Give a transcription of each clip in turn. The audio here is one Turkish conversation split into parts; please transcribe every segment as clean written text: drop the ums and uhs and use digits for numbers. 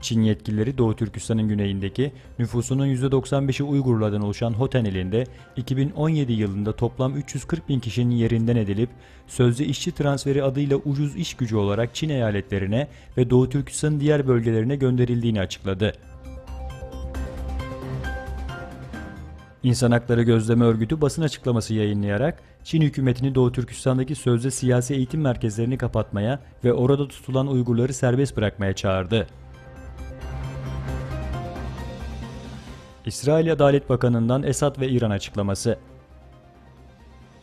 Çin yetkilileri Doğu Türkistan'ın güneyindeki nüfusunun %95'i Uygurlardan oluşan Hoten ilinde 2017 yılında toplam 340 bin kişinin yerinden edilip sözde işçi transferi adıyla ucuz iş gücü olarak Çin eyaletlerine ve Doğu Türkistan'ın diğer bölgelerine gönderildiğini açıkladı. İnsan Hakları Gözleme Örgütü basın açıklaması yayınlayarak Çin hükümetini Doğu Türkistan'daki sözde siyasi eğitim merkezlerini kapatmaya ve orada tutulan Uygurları serbest bırakmaya çağırdı. İsrail Adalet Bakanı'ndan Esad ve İran açıklaması.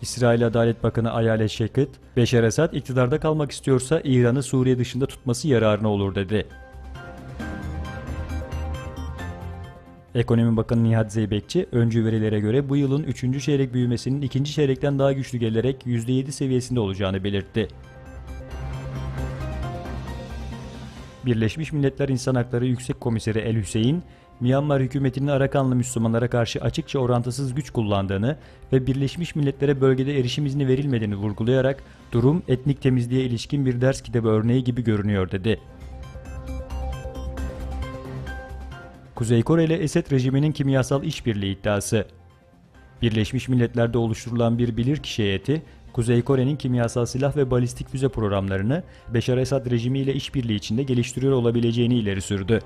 İsrail Adalet Bakanı Ayelet Şekit, Beşar Esad iktidarda kalmak istiyorsa İran'ı Suriye dışında tutması yararına olur dedi. Ekonomi Bakanı Nihat Zeybekçi, öncü verilere göre bu yılın 3. çeyrek büyümesinin 2. çeyrekten daha güçlü gelerek %7 seviyesinde olacağını belirtti. Birleşmiş Milletler İnsan Hakları Yüksek Komiseri El Hüseyin, Myanmar hükümetinin Arakanlı Müslümanlara karşı açıkça orantısız güç kullandığını ve Birleşmiş Milletler'e bölgede erişim izni verilmediğini vurgulayarak durum etnik temizliğe ilişkin bir ders kitabı örneği gibi görünüyor dedi. Kuzey Kore ile Esed rejiminin kimyasal işbirliği iddiası. Birleşmiş Milletler'de oluşturulan bir bilirkişi heyeti, Kuzey Kore'nin kimyasal silah ve balistik füze programlarını Beşar Esad rejimi ile işbirliği içinde geliştiriyor olabileceğini ileri sürdü.